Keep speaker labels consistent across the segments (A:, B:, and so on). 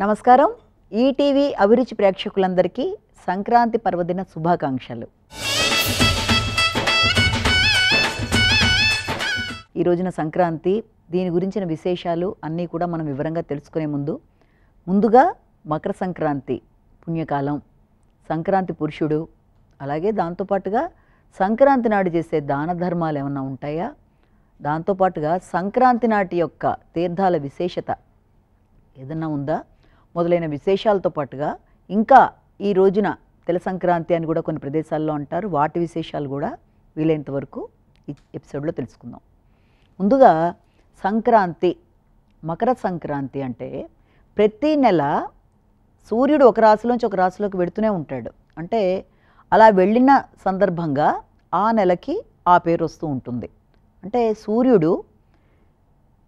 A: నమస్కారం. ఈటీవీ అభిరుచి ప్రేక్షకులందరికీ సంక్రాంతి పర్వదిన శుభాకాంక్షలు. ఈ రోజున సంక్రాంతి, దీని గురించిన విశేషాలు అన్నీ కూడా మనం వివరంగా తెలుసుకునే ముందుగా మకర సంక్రాంతి పుణ్యకాలం, సంక్రాంతి పురుషుడు, అలాగే దాంతోపాటుగా సంక్రాంతి నాడు చేసే దాన ధర్మాలు ఏమన్నా ఉంటాయా, దాంతోపాటుగా సంక్రాంతి నాటి యొక్క తీర్థాల విశేషత ఏదన్నా ఉందా, మొదలైన విశేషాలతో పాటుగా ఇంకా ఈ రోజున తెల సంక్రాంతి అని కూడా కొన్ని ప్రదేశాల్లో అంటారు, వాటి విశేషాలు కూడా వీలైనంత వరకు ఈ ఎపిసోడ్లో తెలుసుకుందాం. ముందుగా సంక్రాంతి, మకర సంక్రాంతి అంటే ప్రతి నెల సూర్యుడు ఒక రాశిలోంచి ఒక రాశిలోకి వెళుతూనే ఉంటాడు. అంటే అలా వెళ్ళిన సందర్భంగా ఆ నెలకి ఆ పేరు వస్తూ ఉంటుంది. అంటే సూర్యుడు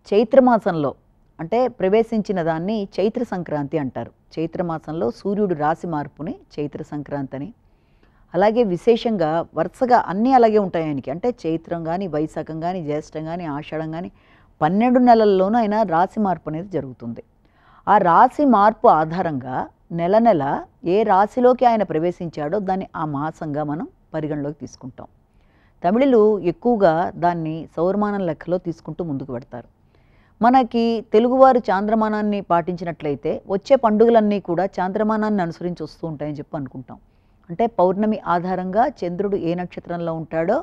A: చైత్రమాసంలో అంటే ప్రవేశించిన దాన్ని చైత్ర సంక్రాంతి అంటారు. చైత్రమాసంలో సూర్యుడు రాశి మార్పుని చైత్ర సంక్రాంతి అని, అలాగే విశేషంగా వరుసగా అన్నీ అలాగే ఉంటాయి ఆయనకి. అంటే చైత్రం కానీ, వైశాఖం కానీ, జ్యేష్టం కానీ, ఆషాఢం కానీ 12 నెలల్లోనూ అయినా రాశి మార్పు అనేది జరుగుతుంది. ఆ రాశి మార్పు ఆధారంగా నెల నెల ఏ రాశిలోకి ఆయన ప్రవేశించాడో దాన్ని ఆ మాసంగా మనం పరిగణలోకి తీసుకుంటాం. తమిళులు ఎక్కువగా దాన్ని సౌరమానం లెక్కలో తీసుకుంటూ ముందుకు పెడతారు. మనకి తెలుగువారు చాంద్రమానాన్ని పాటించినట్లయితే వచ్చే పండుగలన్నీ కూడా చాంద్రమానాన్ని అనుసరించి వస్తూ ఉంటాయని చెప్పి అనుకుంటాం. అంటే పౌర్ణమి ఆధారంగా చంద్రుడు ఏ నక్షత్రంలో ఉంటాడో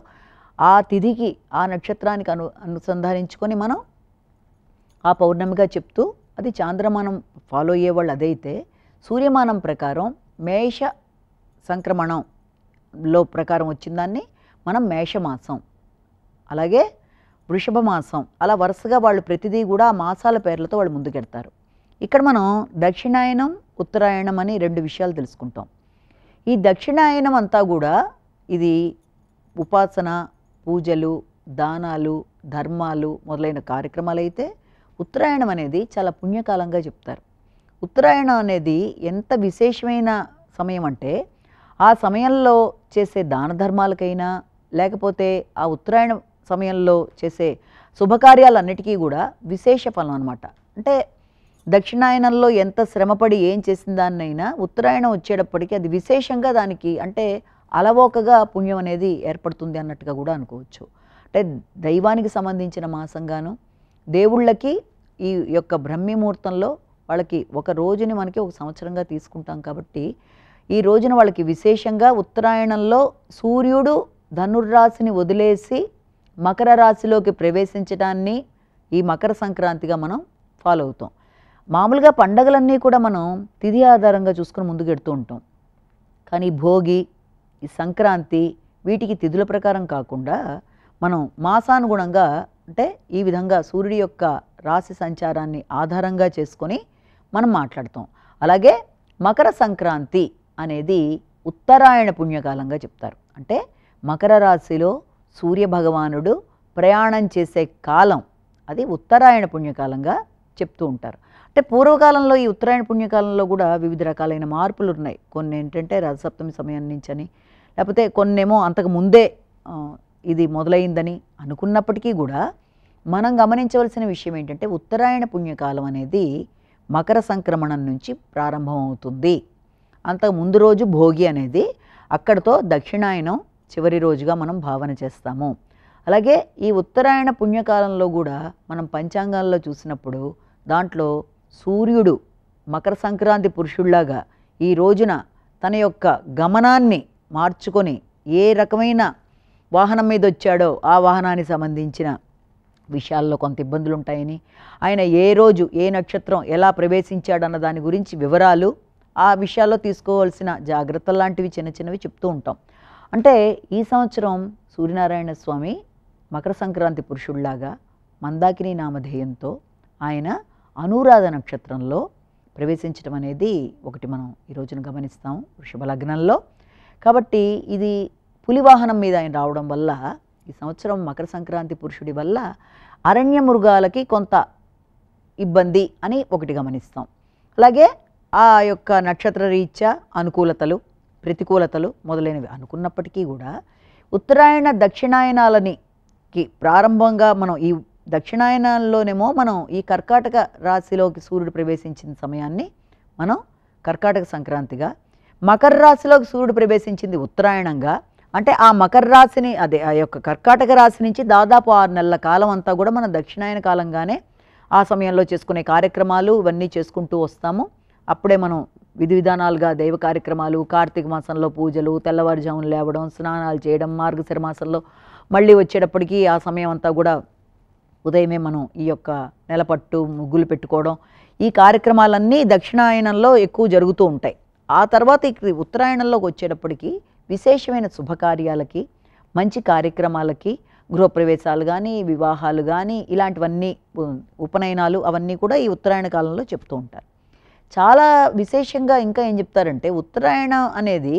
A: ఆ తిథికి, ఆ నక్షత్రానికి అనుసంధానించుకొని మనం ఆ పౌర్ణమిగా చెప్తూ, అది చాంద్రమానం ఫాలో అయ్యేవాళ్ళు అదైతే, సూర్యమానం ప్రకారం మేష సంక్రమణంలో ప్రకారం వచ్చిందాన్ని మనం మేషమాసం, అలాగే వృషభ మాసం, అలా వరుసగా వాళ్ళు ప్రతిదీ కూడా ఆ మాసాల పేర్లతో వాళ్ళు ముందుకెడతారు. ఇక్కడ మనం దక్షిణాయనం, ఉత్తరాయణం అని 2 విషయాలు తెలుసుకుంటాం. ఈ దక్షిణాయనం అంతా కూడా ఇది ఉపాసన, పూజలు, దానాలు, ధర్మాలు మొదలైన కార్యక్రమాలు అయితే, ఉత్తరాయణం అనేది చాలా పుణ్యకాలంగా చెప్తారు. ఉత్తరాయణం అనేది ఎంత విశేషమైన సమయం అంటే, ఆ సమయంలో చేసే దాన ధర్మాలకైనా, లేకపోతే ఆ ఉత్తరాయణ సమయంలో చేసే శుభకార్యాలన్నిటికీ కూడా విశేష ఫలం అనమాట. అంటే దక్షిణాయనంలో ఎంత శ్రమపడి ఏం చేసిన దాన్నైనా ఉత్తరాయణం వచ్చేటప్పటికి అది విశేషంగా దానికి అంటే అలవోకగా పుణ్యం అనేది ఏర్పడుతుంది అన్నట్టుగా కూడా అనుకోవచ్చు. అంటే దైవానికి సంబంధించిన మాసంగాను, దేవుళ్ళకి ఈ యొక్క బ్రహ్మీ ముహూర్తంలో వాళ్ళకి ఒక రోజుని మనకి ఒక సంవత్సరంగా తీసుకుంటాం కాబట్టి, ఈ రోజున వాళ్ళకి విశేషంగా ఉత్తరాయణంలో సూర్యుడు ధనుర్రాశిని వదిలేసి మకర రాశిలోకి ప్రవేశించడాన్ని ఈ మకర సంక్రాంతిగా మనం ఫాలో అవుతాం. మామూలుగా పండగలన్నీ కూడా మనం తిథి ఆధారంగా చూసుకొని ముందుకెడుతూ ఉంటాం. కానీ భోగి, ఈ సంక్రాంతి వీటికి తిథుల ప్రకారం కాకుండా మనం మాసానుగుణంగా, అంటే ఈ విధంగా సూర్యుడి యొక్క రాశి సంచారాన్ని ఆధారంగా చేసుకొని మనం మాట్లాడతాం. అలాగే మకర సంక్రాంతి అనేది ఉత్తరాయణ పుణ్యకాలంగా చెప్తారు. అంటే మకర రాశిలో సూర్యభగవానుడు ప్రయాణం చేసే కాలం, అది ఉత్తరాయణ పుణ్యకాలంగా చెప్తూ ఉంటారు. అంటే పూర్వకాలంలో ఈ ఉత్తరాయణ పుణ్యకాలంలో కూడా వివిధ రకాలైన మార్పులు ఉన్నాయి. కొన్ని ఏంటంటే రథసప్తమి సమయం నుంచి అని, లేకపోతే కొన్నేమో అంతకు ముందే ఇది మొదలైందని అనుకున్నప్పటికీ కూడా మనం గమనించవలసిన విషయం ఏంటంటే, ఉత్తరాయణ పుణ్యకాలం అనేది మకర సంక్రమణం నుంచి ప్రారంభం అవుతుంది. అంతకు ముందు రోజు భోగి అనేది, అక్కడితో దక్షిణాయనం చివరి రోజుగా మనం భావన చేస్తాము. అలాగే ఈ ఉత్తరాయణ పుణ్యకాలంలో కూడా మనం పంచాంగాల్లో చూసినప్పుడు దాంట్లో సూర్యుడు మకర సంక్రాంతి పురుషుల్లాగా ఈ రోజున తన యొక్క గమనాన్ని మార్చుకొని ఏ రకమైన వాహనం మీద వచ్చాడో ఆ వాహనానికి సంబంధించిన విషయాల్లో కొంత ఇబ్బందులు ఉంటాయని, ఆయన ఏ రోజు ఏ నక్షత్రం ఎలా ప్రవేశించాడన్న దాని గురించి వివరాలు, ఆ విషయాల్లో తీసుకోవాల్సిన జాగ్రత్తలు లాంటివి చిన్న చిన్నవి చెప్తూ ఉంటాం. అంటే ఈ సంవత్సరం సూర్యనారాయణ స్వామి మకర సంక్రాంతి పురుషుల్లాగా మందాకిని నామధేయంతో ఆయన అనురాధ నక్షత్రంలో ప్రవేశించడం అనేది ఒకటి మనం ఈ రోజున గమనిస్తాం వృషభ లగ్నంలో. కాబట్టి ఇది పులివాహనం మీద ఆయన రావడం వల్ల ఈ సంవత్సరం మకర సంక్రాంతి పురుషుడి వల్ల అరణ్య మృగాలకి కొంత ఇబ్బంది అని ఒకటి గమనిస్తాం. అలాగే ఆ యొక్క నక్షత్ర రీత్యా అనుకూలతలు, ప్రతికూలతలు మొదలైనవి అనుకున్నప్పటికీ కూడా ఉత్తరాయణ దక్షిణాయనాలకి ప్రారంభంగా మనం ఈ దక్షిణాయనంలోనేమో మనం ఈ కర్కాటక రాశిలోకి సూర్యుడు ప్రవేశించిన సమయాన్ని మనం కర్కాటక సంక్రాంతిగా, మకర రాశిలోకి సూర్యుడు ప్రవేశించింది ఉత్తరాయణంగా. అంటే ఆ మకర రాశిని అదే ఆ యొక్క కర్కాటక రాశి నుంచి దాదాపు 6 నెలల కాలం అంతా కూడా మనం దక్షిణాయన కాలంగానే ఆ సమయంలో చేసుకునే కార్యక్రమాలు ఇవన్నీ చేసుకుంటూ వస్తాము. అప్పుడే మనం విధి విధానాలుగా దైవ కార్యక్రమాలు, కార్తీక మాసంలో పూజలు, తెల్లవారుజామున లేవడం, స్నానాలు చేయడం, మార్గశిర మాసంలో మళ్ళీ వచ్చేటప్పటికి ఆ సమయం అంతా కూడా ఉదయమే మనం ఈ యొక్క నెలపట్టు ముగ్గులు పెట్టుకోవడం, ఈ కార్యక్రమాలన్నీ దక్షిణాయనంలో ఎక్కువ జరుగుతూ ఉంటాయి. ఆ తర్వాత ఇక్కడ ఉత్తరాయణంలోకి వచ్చేటప్పటికి విశేషమైన శుభకార్యాలకి, మంచి కార్యక్రమాలకి, గృహప్రవేశాలు కానీ, వివాహాలు కానీ, ఇలాంటివన్నీ ఉపనయనాలు అవన్నీ కూడా ఈ ఉత్తరాయణ కాలంలో చెప్తూ ఉంటారు. చాలా విశేషంగా ఇంకా ఏం చెప్తారంటే, ఉత్తరాయణం అనేది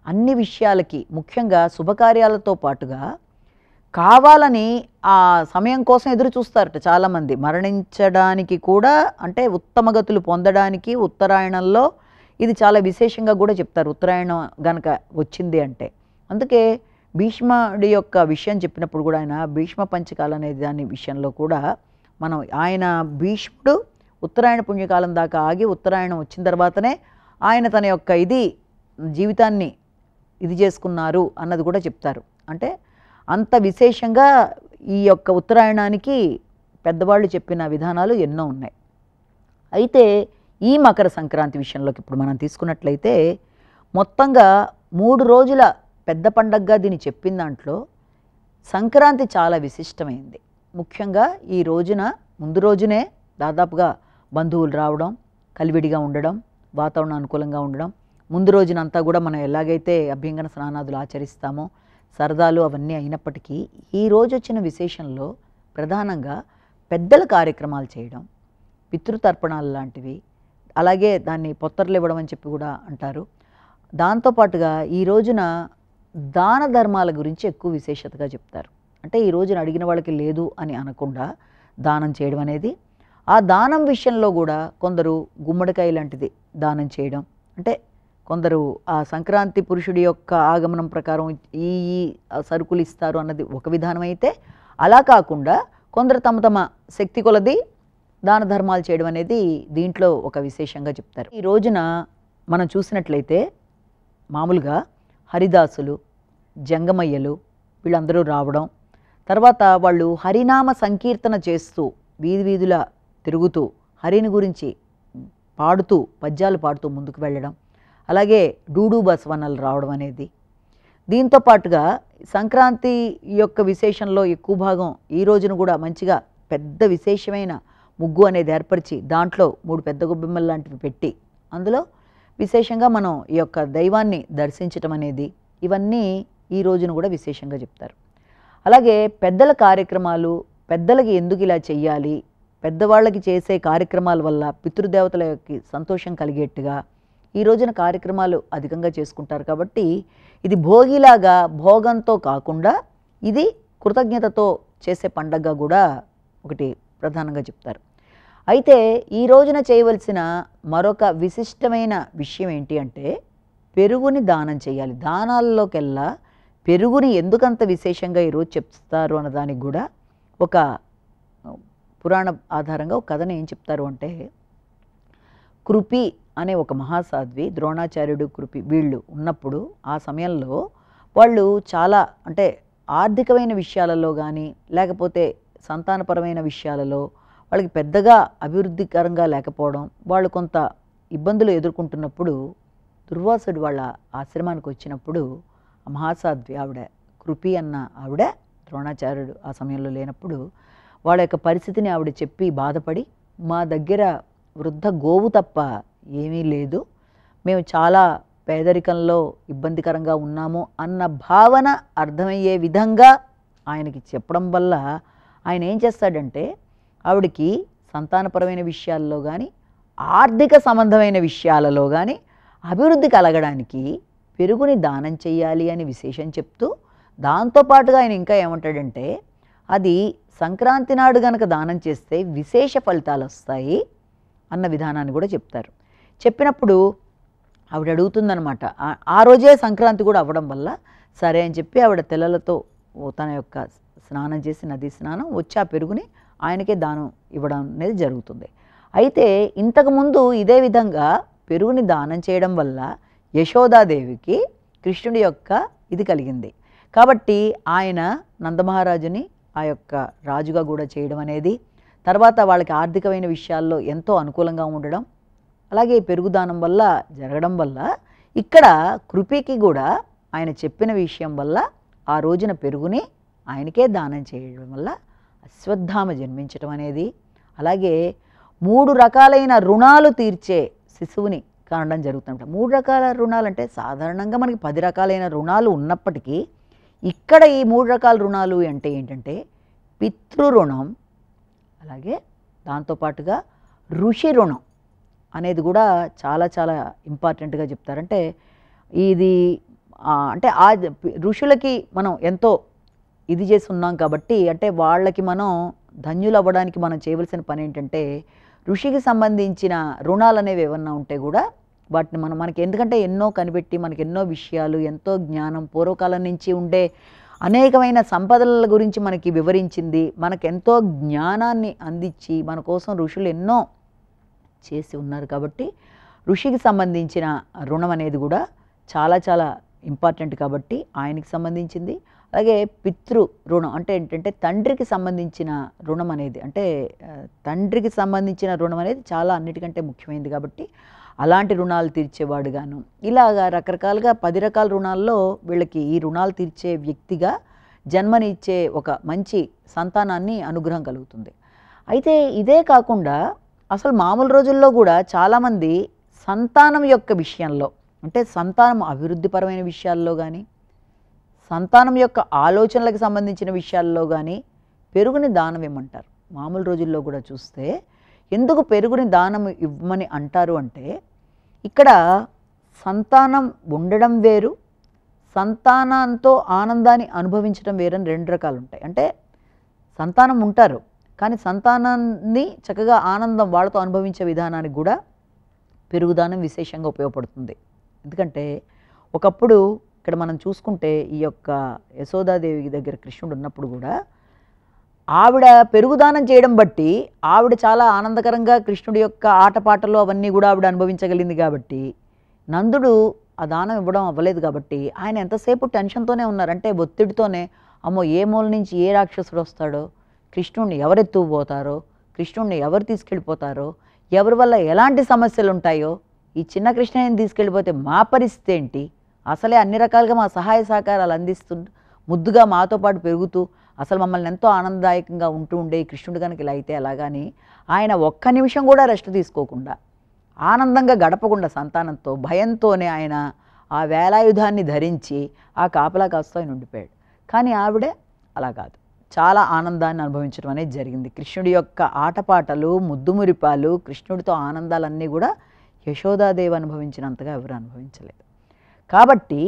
A: అన్ని విషయాలకి ముఖ్యంగా శుభకార్యాలతో పాటుగా కావాలని ఆ సమయం కోసం ఎదురు చూస్తారట చాలామంది. మరణించడానికి కూడా, అంటే ఉత్తమ గతులు పొందడానికి ఉత్తరాయణంలో ఇది చాలా విశేషంగా కూడా చెప్తారు, ఉత్తరాయణం గనక వచ్చింది అంటే. అందుకే భీష్ముడి యొక్క విషయం చెప్పినప్పుడు కూడా ఆయన భీష్మ పంచకాలం అనే దాని విషయంలో కూడా మనం ఆయన భీష్ముడు ఉత్తరాయణ పుణ్యకాలం దాకా ఆగి ఉత్తరాయణం వచ్చిన తర్వాతనే ఆయన తన యొక్క జీవితాన్ని ఇది చేసుకున్నారు అన్నది కూడా చెప్తారు. అంటే అంత విశేషంగా ఈ యొక్క ఉత్తరాయణానికి పెద్దవాళ్ళు చెప్పిన విధానాలు ఎన్నో ఉన్నాయి. అయితే ఈ మకర సంక్రాంతి విషయంలోకి ఇప్పుడు మనం తీసుకున్నట్లయితే మొత్తంగా 3 రోజుల పెద్ద పండగగా దీన్ని చెప్పిన దాంట్లో సంక్రాంతి చాలా విశిష్టమైంది. ముఖ్యంగా ఈ రోజున ముందు రోజునే దాదాపుగా బంధువులు రావడం, కలివిడిగా ఉండడం, వాతావరణం అనుకూలంగా ఉండడం, ముందు రోజునంతా కూడా మనం ఎలాగైతే అభ్యంగన స్నానాదులు ఆచరిస్తామో సరదాలు అవన్నీ అయినప్పటికీ ఈ రోజు వచ్చిన విశేషంలో ప్రధానంగా పెద్దల కార్యక్రమాలు చేయడం, పితృతర్పణాలు లాంటివి, అలాగే దాన్ని పొత్తర్లు ఇవ్వడం అని చెప్పి కూడా అంటారు. దాంతోపాటుగా ఈ రోజున దాన ధర్మాల గురించి ఎక్కువ విశేషతగా చెప్తారు. అంటే ఈ రోజున అడిగిన వాళ్ళకి లేదు అని అనకుండా దానం చేయడం అనేది, ఆ దానం విషయంలో కూడా కొందరు గుమ్మడికాయ లాంటిది దానం చేయడం, అంటే కొందరు ఆ సంక్రాంతి పురుషుడి యొక్క ఆగమనం ప్రకారం ఈ సరుకులు ఇస్తారు అన్నది ఒక విధానం అయితే, అలా కాకుండా కొందరు తమ తమ శక్తి కొలది దాన ధర్మాలు చేయడం అనేది దీంట్లో ఒక విశేషంగా చెప్తారు. ఈ రోజున మనం చూసినట్లయితే మామూలుగా హరిదాసులు, జంగమయ్యలు వీళ్ళందరూ రావడం, తర్వాత వాళ్ళు హరినామ సంకీర్తన చేస్తూ వీధి వీధుల తిరుగుతూ హరిని గురించి పాడుతూ పద్యాలు పాడుతూ ముందుకు వెళ్ళడం, అలాగే డూడు బసవన్నలు రావడం అనేది. దీంతో పాటుగా సంక్రాంతి యొక్క విశేషంలో ఎక్కువ భాగం ఈ రోజున కూడా మంచిగా పెద్ద విశేషమైన ముగ్గు అనేది ఏర్పరిచి దాంట్లో 3 పెద్ద గొబ్బెమ్మలు లాంటివి పెట్టి అందులో విశేషంగా మనం ఈ యొక్క దైవాన్ని దర్శించటం అనేది, ఇవన్నీ ఈ రోజున కూడా విశేషంగా చెప్తారు. అలాగే పెద్దల కార్యక్రమాలు, పెద్దలకి ఎందుకు ఇలా చెయ్యాలి, పెద్దవాళ్ళకి చేసే కార్యక్రమాల వల్ల పితృదేవతలకి సంతోషం కలిగేట్టుగా ఈ రోజున కార్యక్రమాలు అధికంగా చేసుకుంటారు. కాబట్టి ఇది భోగిలాగా భోగంతో కాకుండా ఇది కృతజ్ఞతతో చేసే పండగగా కూడా ఒకటి ప్రధానంగా చెప్తారు. అయితే ఈ రోజున చేయవలసిన మరొక విశిష్టమైన విషయం ఏంటి అంటే పెరుగుని దానం చేయాలి. దానాల్లోకెల్లా పెరుగుని ఎందుకంత విశేషంగా ఈరోజు చెప్తారు అన్నదానికి కూడా ఒక పురాణ ఆధారంగా ఒక కథను ఏం చెప్తారు అంటే, కృపి అనే ఒక మహాసాధ్వి, ద్రోణాచార్యుడు, కృపి వీళ్ళు ఉన్నప్పుడు ఆ సమయంలో వాళ్ళు చాలా అంటే ఆర్థికమైన విషయాలలో కానీ లేకపోతే సంతానపరమైన విషయాలలో వాళ్ళకి పెద్దగా అభివృద్ధికరంగా లేకపోవడం, వాళ్ళు కొంత ఇబ్బందులు ఎదుర్కొంటున్నప్పుడు దుర్వాసుడు వాళ్ళ ఆశ్రమానికి వచ్చినప్పుడు ఆ మహాసాధ్వి ఆవిడ కృపి అన్న ఆవిడ, ద్రోణాచార్యుడు ఆ సమయంలో లేనప్పుడు వాళ్ళ యొక్క పరిస్థితిని ఆవిడ చెప్పి బాధపడి, మా దగ్గర వృద్ధ గోవు తప్ప ఏమీ లేదు, మేము చాలా పేదరికంలో ఇబ్బందికరంగా ఉన్నాము అన్న భావన అర్థమయ్యే విధంగా ఆయనకి చెప్పడం వల్ల ఆయన ఏం చేస్తాడంటే ఆవిడకి సంతానపరమైన విషయాల్లో కానీ ఆర్థిక సంబంధమైన విషయాలలో కానీ అభివృద్ధి కలగడానికి పెరుగుని దానం చేయాలి అని విశేషం చెప్తూ, దాంతోపాటుగా ఆయన ఇంకా ఏమంటాడంటే అది సంక్రాంతి నాడు గనక దానం చేస్తే విశేష ఫలితాలు వస్తాయి అన్న విధానాన్ని కూడా చెప్తారు. చెప్పినప్పుడు ఆవిడ అడుగుతుందనమాట, ఆ రోజే సంక్రాంతి కూడా అవ్వడం వల్ల సరే అని చెప్పి ఆవిడ తెల్లలతో తన యొక్క స్నానం చేసి నదీ స్నానం వచ్చి ఆ పెరుగుని ఆయనకే దానం ఇవ్వడం అనేది జరుగుతుంది. అయితే ఇంతకుముందు ఇదే విధంగా పెరుగుని దానం చేయడం వల్ల యశోదాదేవికి కృష్ణుడి యొక్క ఇది కలిగింది. కాబట్టి ఆయన నందమహారాజుని ఆ యొక్క రాజుగా కూడా చేయడం అనేది, తర్వాత వాళ్ళకి ఆర్థికమైన విషయాల్లో ఎంతో అనుకూలంగా ఉండడం, అలాగే పెరుగుదానం వల్ల జరగడం వల్ల ఇక్కడ కృపికి కూడా ఆయన చెప్పిన విషయం వల్ల ఆ రోజున పెరుగుని ఆయనకే దానం చేయడం వల్ల అశ్వత్థామ జన్మించడం అనేది, అలాగే 3 రకాలైన రుణాలు తీర్చే శిశువుని కనడం జరుగుతుంట. 3 రకాల రుణాలు అంటే సాధారణంగా మనకి 10 రకాలైన రుణాలు ఉన్నప్పటికీ ఇక్కడ ఈ 3 రకాల రుణాలు అంటే ఏంటంటే పితృ రుణం, అలాగే దాంతోపాటుగా ఋషి రుణం అనేది కూడా చాలా చాలా ఇంపార్టెంట్గా చెప్తారంటే ఇది అంటే ఆ ఋషులకి మనం ఎంతో ఇది చేసి ఉన్నాం కాబట్టి, అంటే వాళ్ళకి మనం ధన్యులు అవ్వడానికి మనం చేయవలసిన పని ఏంటంటే ఋషికి సంబంధించిన రుణాలు అనేవి ఏమన్నా ఉంటే కూడా వాటిని మనకి ఎందుకంటే ఎన్నో కనిపెట్టి మనకి ఎన్నో విషయాలు, ఎంతో జ్ఞానం, పూర్వకాలం నుంచి ఉండే అనేకమైన సంపదల గురించి మనకి వివరించింది, మనకెంతో జ్ఞానాన్ని అందించి మన కోసం ఋషులు ఎన్నో చేసి ఉన్నారు. కాబట్టి ఋషికి సంబంధించిన రుణం అనేది కూడా చాలా చాలా ఇంపార్టెంట్ కాబట్టి ఆయనకి సంబంధించింది. అలాగే పితృ రుణం అంటే ఏంటంటే తండ్రికి సంబంధించిన రుణం అనేది, అంటే తండ్రికి సంబంధించిన రుణం అనేది చాలా అన్నిటికంటే ముఖ్యమైనది కాబట్టి అలాంటి రుణాలు తీర్చేవాడుగాను ఇలాగా రకరకాలుగా 10 రకాల రుణాల్లో వీళ్ళకి ఈ రుణాలు తీర్చే వ్యక్తిగా జన్మనిచ్చే ఒక మంచి సంతానాన్ని అనుగ్రహం కలుగుతుంది. అయితే ఇదే కాకుండా అసలు మామూలు రోజుల్లో కూడా చాలామంది సంతానం యొక్క విషయంలో, అంటే సంతానం అభివృద్ధిపరమైన విషయాల్లో కానీ సంతానం యొక్క ఆలోచనలకు సంబంధించిన విషయాల్లో కానీ పెరుగుని దానం ఇవ్వమంటారు. మామూలు రోజుల్లో కూడా చూస్తే ఎందుకు పెరుగుని దానం ఇవ్వమని అంటారు అంటే ఇక్కడ సంతానం ఉండడం వేరు, సంతానంతో ఆనందాన్ని అనుభవించడం వేరని 2 రకాలు ఉంటాయి. అంటే సంతానం ఉంటారు కానీ సంతానాన్ని చక్కగా ఆనందం వాళ్ళతో అనుభవించే విధానానికి కూడా పెరుగుదానం విశేషంగా ఉపయోగపడుతుంది. ఎందుకంటే ఒకప్పుడు ఇక్కడ మనం చూసుకుంటే ఈ యొక్క యశోదాదేవి దగ్గర కృష్ణుడు ఉన్నప్పుడు కూడా ఆవిడ పెరుగుదానం చేయడం బట్టి ఆవిడ చాలా ఆనందకరంగా కృష్ణుడి యొక్క ఆటపాటలు అవన్నీ కూడా ఆవిడ అనుభవించగలిగింది. కాబట్టి నందుడు ఆ దానం ఇవ్వడం అవ్వలేదు కాబట్టి ఆయన ఎంతసేపు టెన్షన్తోనే ఉన్నారు, అంటే ఒత్తిడితోనే, అమ్మో ఏ మూల నుంచి ఏ రాక్షసుడు వస్తాడో, కృష్ణుడిని ఎవరు ఎత్తుకుపోతారో, కృష్ణుడిని ఎవరు తీసుకెళ్ళిపోతారో, ఎవరి వల్ల ఎలాంటి సమస్యలు ఉంటాయో, ఈ చిన్న కృష్ణని తీసుకెళ్ళిపోతే మా పరిస్థితి ఏంటి, అసలే అన్ని రకాలుగా మా సహాయ సహకారాలు అందిస్తూ ముద్దుగా మాతో పాటు పెరుగుతూ అసలు మమ్మల్ని ఎంతో ఆనందదాయకంగా ఉంటూ ఉండే ఈ కృష్ణుడు కనుక ఇలా అయితే అలాగని ఆయన ఒక్క నిమిషం కూడా రెస్ట్ తీసుకోకుండా ఆనందంగా గడపకుండా సంతానంతో భయంతోనే ఆయన ఆ వేలాయుధాన్ని ధరించి ఆ కాపలా కాస్తో ఆయన ఉండిపోయాడు. కానీ ఆవిడే అలా కాదు, చాలా ఆనందాన్ని అనుభవించడం అనేది జరిగింది. కృష్ణుడి యొక్క ఆటపాటలు, ముద్దుమురిపాలు, కృష్ణుడితో ఆనందాలన్నీ కూడా యశోదాదేవి అనుభవించినంతగా ఎవరు అనుభవించలేదు. కాబట్టి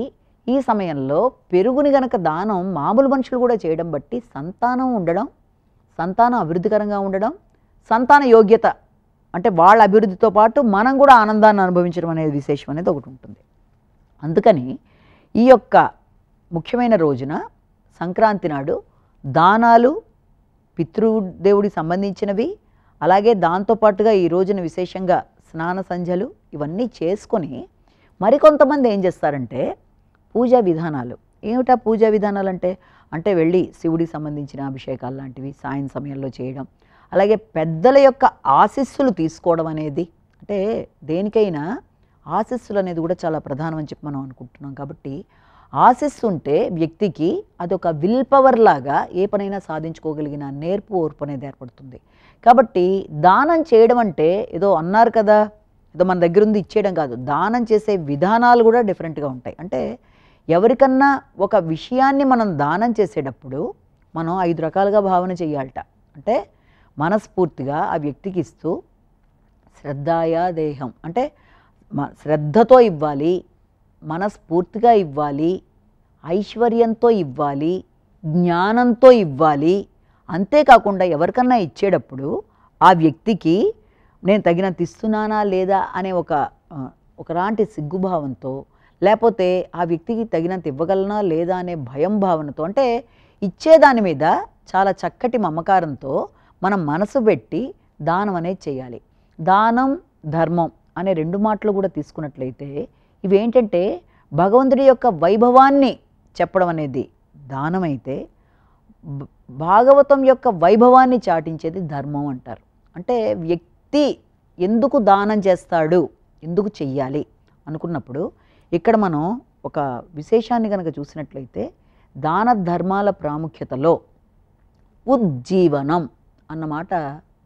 A: ఈ సమయంలో పెరుగుని గనక దానం మామూలు మనుషులు కూడా చేయడం బట్టి సంతానం ఉండడం, సంతానం అభివృద్ధికరంగా ఉండడం, సంతాన యోగ్యత అంటే వాళ్ళ అభివృద్ధితో పాటు మనం కూడా ఆనందాన్ని అనుభవించడం అనేది విశేషం అనేది ఒకటి ఉంటుంది. అందుకని ఈ యొక్క ముఖ్యమైన రోజున సంక్రాంతి నాడు దానాలు పితృదేవుడికి సంబంధించినవి, అలాగే దాంతోపాటుగా ఈ రోజున విశేషంగా స్నాన సంధ్యలు ఇవన్నీ చేసుకొని మరికొంతమంది ఏం చేస్తారంటే పూజా విధానాలు. ఏమిటా పూజా విధానాలు అంటే వెళ్ళి శివుడికి సంబంధించిన అభిషేకాలు లాంటివి సాయం సమయంలో చేయడం, అలాగే పెద్దల యొక్క ఆశీస్సులు తీసుకోవడం అనేది, అంటే దేనికైనా ఆశీస్సులు అనేది కూడా చాలా ప్రధానం అని చెప్పి మనం అనుకుంటున్నాం. కాబట్టి ఆశీస్సు ఉంటే వ్యక్తికి అదొక విల్ పవర్ లాగా ఏ పనైనా సాధించుకోగలిగిన నేర్పు ఓర్పు అనేది ఏర్పడుతుంది. కాబట్టి దానం చేయడం అంటే ఏదో అన్నారు కదా, ఏదో మన దగ్గర ఉంది ఇచ్చేయడం కాదు, దానం చేసే విధానాలు కూడా డిఫరెంట్గా ఉంటాయి. అంటే ఎవరికన్నా ఒక విషయాన్ని మనం దానం చేసేటప్పుడు మనం 5 రకాలుగా భావన చేయాలట. అంటే మనస్ఫూర్తిగా ఆ వ్యక్తికి ఇస్తూ శ్రద్ధాయ దేహం అంటే శ్రద్ధతో ఇవ్వాలి, మనస్ఫూర్తిగా ఇవ్వాలి, ఐశ్వర్యంతో ఇవ్వాలి, జ్ఞానంతో ఇవ్వాలి. అంతేకాకుండా ఎవరికన్నా ఇచ్చేటప్పుడు ఆ వ్యక్తికి నేను తగినంత ఇస్తున్నానా లేదా అనే ఒకలాంటి సిగ్గుభావంతో, లేకపోతే ఆ వ్యక్తికి తగినంత ఇవ్వగలనా లేదా అనే భయం భావనతో, అంటే ఇచ్చేదాని మీద చాలా చక్కటి మమకారంతో మనం మనసు పెట్టి దానం అనేది చేయాలి. దానం ధర్మం అనే 2 మాటలు కూడా తీసుకున్నట్లయితే ఇవేంటంటే భగవంతుడి యొక్క వైభవాన్ని చెప్పడం అనేది దానమైతే భాగవతం యొక్క వైభవాన్ని చాటించేది ధర్మం అంటారు. అంటే వ్యక్తి ఎందుకు దానం చేస్తాడు, ఎందుకు చెయ్యాలి అనుకున్నప్పుడు ఇక్కడ మనం ఒక విశేషాన్ని కనుక చూసినట్లయితే దాన ధర్మాల ప్రాముఖ్యతలో ఉజ్జీవనం అన్నమాట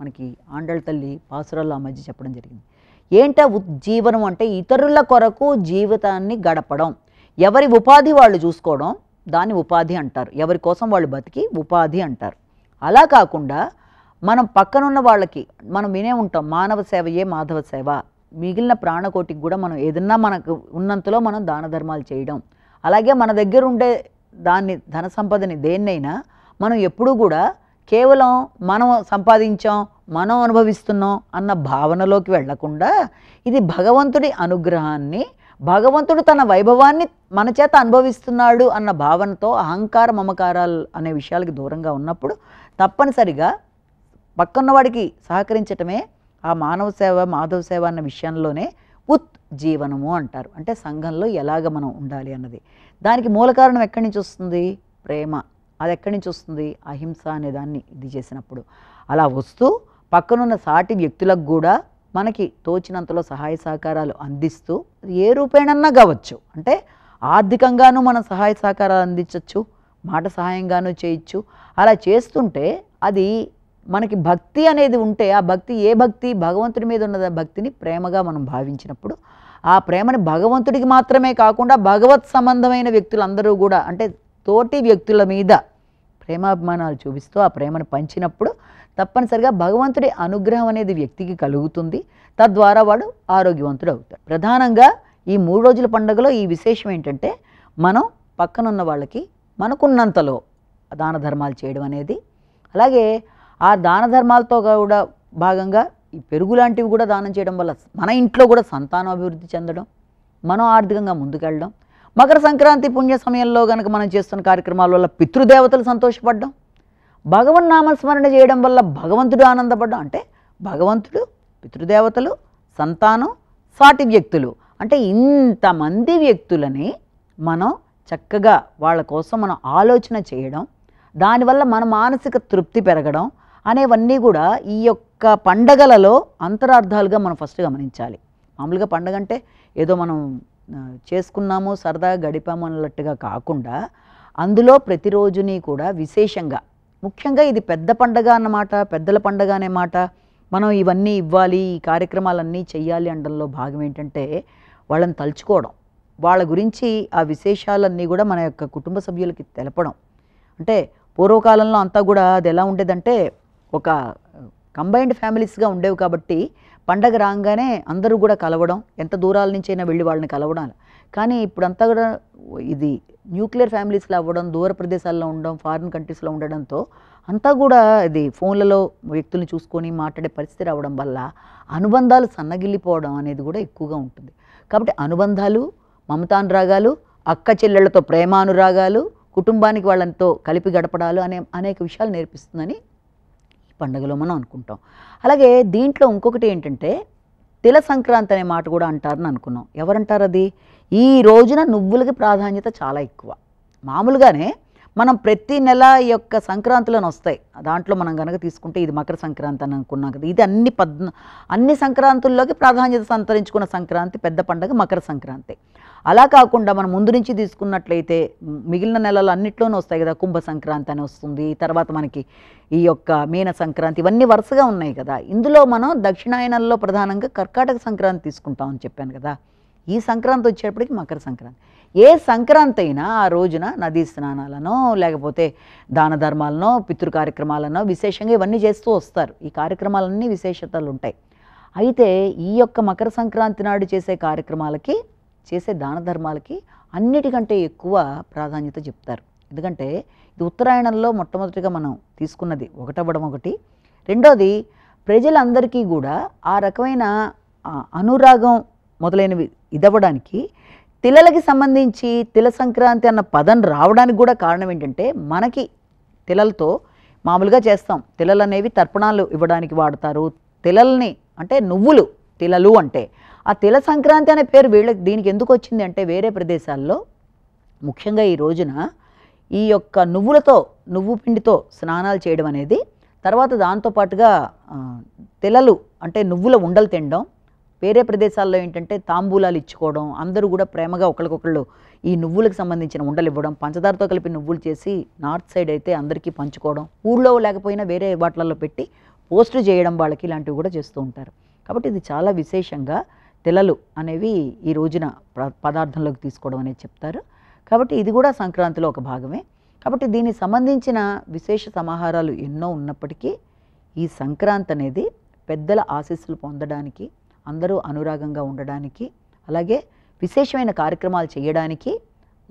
A: మనకి ఆండళ తల్లి పాసురాల్లో ఆ మధ్య చెప్పడం జరిగింది. ఏంటా ఉజ్జీవనం అంటే ఇతరుల కొరకు జీవితాన్ని గడపడం, ఎవరి ఉపాధి వాళ్ళు చూసుకోవడం, దాన్ని ఉపాధి అంటారు. ఎవరి కోసం వాళ్ళు బతికి ఉపాధి అంటారు. అలా కాకుండా మనం పక్కనున్న వాళ్ళకి మనం వినే ఉంటాం, మానవ సేవయే మాధవ సేవ. మిగిలిన ప్రాణకోటికి కూడా మనం ఏదన్నా మనకు ఉన్నంతలో మనం దాన ధర్మాలు చేయడం, అలాగే మన దగ్గర ఉండే దాన్ని ధన సంపదని దేన్నైనా మనం ఎప్పుడూ కూడా కేవలం మనం సంపాదించాం, మనం అనుభవిస్తున్నాం అన్న భావనలోకి వెళ్లకుండా ఇది భగవంతుడి అనుగ్రహాన్ని, భగవంతుడు తన వైభవాన్ని మన చేత అనుభవిస్తున్నాడు అన్న భావనతో అహంకార మమకారాలు అనే విషయాలకి దూరంగా ఉన్నప్పుడు తప్పనిసరిగా పక్కన్నవాడికి సహకరించటమే ఆ మానవ సేవ మాధవ సేవ అన్న విషయంలోనే ఉజ్జీవనము అంటారు. అంటే సంఘంలో ఎలాగ మనం ఉండాలి అన్నది. దానికి మూల కారణం ఎక్కడి నుంచి వస్తుంది? ప్రేమ. అది ఎక్కడి నుంచి వస్తుంది? అహింస అనే దాన్ని ఇది చేసినప్పుడు అలా వస్తూ పక్కనున్న సాటి వ్యక్తులకు కూడా మనకి తోచినంతలో సహాయ సహకారాలు అందిస్తూ ఏ రూపేణన్నా కావచ్చు, అంటే ఆర్థికంగానూ మనం సహాయ సహకారాలు అందించవచ్చు, మాట సహాయంగానూ చేయొచ్చు. అలా చేస్తుంటే అది మనకి భక్తి అనేది ఉంటే ఆ భక్తి ఏ భక్తి? భగవంతుడి మీద ఉన్న భక్తిని ప్రేమగా మనం భావించినప్పుడు ఆ ప్రేమని భగవంతుడికి మాత్రమే కాకుండా భగవత్ సంబంధమైన వ్యక్తులందరూ కూడా అంటే తోటి వ్యక్తుల మీద ప్రేమాభిమానాలు చూపిస్తూ ఆ ప్రేమను పంచినప్పుడు తప్పనిసరిగా భగవంతుడి అనుగ్రహం అనేది వ్యక్తికి కలుగుతుంది. తద్వారా వాడు ఆరోగ్యవంతుడు అవుతాడు. ప్రధానంగా ఈ 3 రోజుల పండుగలో ఈ విశేషం ఏంటంటే మనం పక్కనున్న వాళ్ళకి మనకున్నంతలో దాన ధర్మాలు చేయడం అనేది, అలాగే ఆ దాన ధర్మాలతో కూడా భాగంగా ఈ పెరుగు లాంటివి కూడా దానం చేయడం వల్ల మన ఇంట్లో కూడా సంతానం అభివృద్ధి చెందడం, మనం ఆర్థికంగా ముందుకెళ్ళడం, మకర సంక్రాంతి పుణ్య సమయంలో కనుక మనం చేస్తున్న కార్యక్రమాల వల్ల పితృదేవతలు సంతోషపడడం, భగవన్ నామస్మరణ చేయడం వల్ల భగవంతుడు ఆనందపడడం. అంటే భగవంతుడు, పితృదేవతలు, సంతానం, సాటి వ్యక్తులు అంటే ఇంతమంది వ్యక్తులని మనం చక్కగా వాళ్ళ కోసం మనం ఆలోచన చేయడం, దానివల్ల మన మానసిక తృప్తి పెరగడం అనేవన్నీ కూడా ఈ యొక్క పండగలలో అంతరార్థాలుగా మనం ఫస్ట్ గమనించాలి. మామూలుగా పండగ అంటే ఏదో మనం చేసుకున్నాము సరదాగా గడిపాము అన్నట్టుగా కాకుండా అందులో ప్రతిరోజుని కూడా విశేషంగా, ముఖ్యంగా ఇది పెద్ద పండగ అన్నమాట, పెద్దల పండగ అనే మాట, మనం ఇవన్నీ ఇవ్వాలి, ఈ కార్యక్రమాలన్నీ చెయ్యాలి అనడంలో భాగం ఏంటంటే వాళ్ళని తలుచుకోవడం, వాళ్ళ గురించి ఆ విశేషాలన్నీ కూడా మన యొక్క కుటుంబ సభ్యులకి తెలపడం. అంటే పూర్వకాలంలో అంతా కూడా అది ఎలా ఉండేదంటే ఒక కంబైన్డ్ ఫ్యామిలీస్గా ఉండేవి కాబట్టి పండగ రాగానే అందరూ కూడా కలవడం, ఎంత దూరాల నుంచి అయినా వెళ్ళి వాళ్ళని కలవడం. కానీ ఇప్పుడంతా కూడా ఇది న్యూక్లియర్ ఫ్యామిలీస్లో అవ్వడం, దూర ప్రదేశాల్లో ఉండడం, ఫారిన్ కంట్రీస్లో ఉండడంతో అంతా కూడా ఇది ఫోన్లలో వ్యక్తుల్ని చూసుకొని మాట్లాడే పరిస్థితి రావడం వల్ల అనుబంధాలు సన్నగిల్లిపోవడం అనేది కూడా ఎక్కువగా ఉంటుంది. కాబట్టి అనుబంధాలు, మమతానురాగాలు, అక్క చెల్లెళ్లతో ప్రేమానురాగాలు, కుటుంబానికి వాళ్ళతో కలిపి గడపడాలు అనేక విషయాలు నేర్పిస్తుందని ఈ పండుగలో మనం అనుకుంటాం. అలాగే దీంట్లో ఇంకొకటి ఏంటంటే తిల సంక్రాంతి అనే మాట కూడా అంటారని అనుకున్నాం. ఎవరంటారు అది? ఈ రోజున నువ్వులకి ప్రాధాన్యత చాలా ఎక్కువ. మామూలుగానే మనం ప్రతి నెల ఈ యొక్క సంక్రాంతులను వస్తాయి, దాంట్లో మనం కనుక తీసుకుంటే ఇది మకర సంక్రాంతి అని అనుకున్నాం కదా, ఇది అన్ని సంక్రాంతుల్లోకి ప్రాధాన్యత సంతరించుకున్న సంక్రాంతి పెద్ద పండుగ మకర సంక్రాంతి. అలా కాకుండా మనం ముందు నుంచి తీసుకున్నట్లయితే మిగిలిన నెలలు అన్నిట్లోనూ వస్తాయి కదా, కుంభ సంక్రాంతి అని వస్తుంది, తర్వాత మనకి ఈ యొక్క మీన సంక్రాంతి, ఇవన్నీ వరుసగా ఉన్నాయి కదా. ఇందులో మనం దక్షిణాయనంలో ప్రధానంగా కర్కాటక సంక్రాంతి తీసుకుంటామని చెప్పాను కదా. ఈ సంక్రాంతి వచ్చేటప్పటికి మకర సంక్రాంతి. ఏ సంక్రాంతి అయినా ఆ రోజున నదీ స్నానాలనో లేకపోతే దాన ధర్మాలనో పితృ కార్యక్రమాలనో విశేషంగా ఇవన్నీ చేస్తూ వస్తారు. ఈ కార్యక్రమాలన్నీ విశేషతలు ఉంటాయి. అయితే ఈ యొక్క మకర సంక్రాంతి నాడు చేసే కార్యక్రమాలకి, చేసే దాన ధర్మాలకి అన్నిటికంటే ఎక్కువ ప్రాధాన్యత చెప్తారు. ఎందుకంటే ఇది ఉత్తరాయణంలో మొట్టమొదటిగా మనం తీసుకున్నది ఒకటవ్వడం ఒకటి. రెండోది ప్రజలందరికీ కూడా ఆ రకమైన అనురాగం మొదలైనవి ఇదవ్వడానికి తిలలకి సంబంధించి తిల సంక్రాంతి అన్న పదం రావడానికి కూడా కారణం ఏంటంటే మనకి తిలలతో మామూలుగా చేస్తాం, తిలలు అనేవి తర్పణాలు ఇవ్వడానికి వాడతారు. తిలల్ని అంటే నువ్వులు, తిలలు అంటే ఆ తిల సంక్రాంతి అనే పేరు వీళ్ళకి దీనికి ఎందుకు వచ్చింది అంటే వేరే ప్రదేశాల్లో ముఖ్యంగా ఈ రోజున ఈ యొక్క నువ్వు పిండితో స్నానాలు చేయడం అనేది, తర్వాత దాంతోపాటుగా తిలలు అంటే నువ్వుల ఉండలు తినడం, వేరే ప్రదేశాల్లో ఏంటంటే తాంబూలాలు ఇచ్చుకోవడం, అందరూ కూడా ప్రేమగా ఒకరికొకళ్ళు ఈ నువ్వులకు సంబంధించిన ఉండలు ఇవ్వడం, పంచదారతో కలిపి నువ్వులు చేసి నార్త్ సైడ్ అయితే అందరికీ పంచుకోవడం, ఊళ్ళో లేకపోయినా వేరే వాటిలలో పెట్టి పోస్టు చేయడం వాళ్ళకి, ఇలాంటివి కూడా చేస్తూ ఉంటారు. కాబట్టి ఇది చాలా విశేషంగా తిలలు అనేవి ఈ రోజున పదార్థంలోకి తీసుకోవడం అనేది చెప్తారు. కాబట్టి ఇది కూడా సంక్రాంతిలో ఒక భాగమే. కాబట్టి దీనికి సంబంధించిన విశేష సమాహారాలు ఎన్నో ఉన్నప్పటికీ ఈ సంక్రాంతి అనేది పెద్దల ఆశీస్సులు పొందడానికి, అందరూ అనురాగంగా ఉండడానికి, అలాగే విశేషమైన కార్యక్రమాలు చేయడానికి,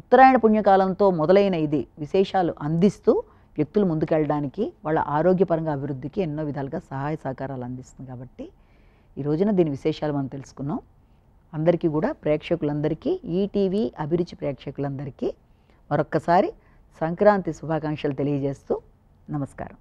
A: ఉత్తరాయణ పుణ్యకాలంతో మొదలైన ఇది విశేషాలు అందిస్తూ వ్యక్తులు ముందుకెళ్ళడానికి, వాళ్ళ ఆరోగ్యపరంగా అభివృద్ధికి ఎన్నో విధాలుగా సహాయ సహకారాలు అందిస్తుంది. కాబట్టి ఈ రోజున దీని విశేషాలు మనం తెలుసుకున్నాం. అందరికీ కూడా ప్రేక్షకులందరికీ, ఈటీవీ అభిరుచి ప్రేక్షకులందరికీ మరొక్కసారి సంక్రాంతి శుభాకాంక్షలు తెలియజేస్తూ నమస్కారం.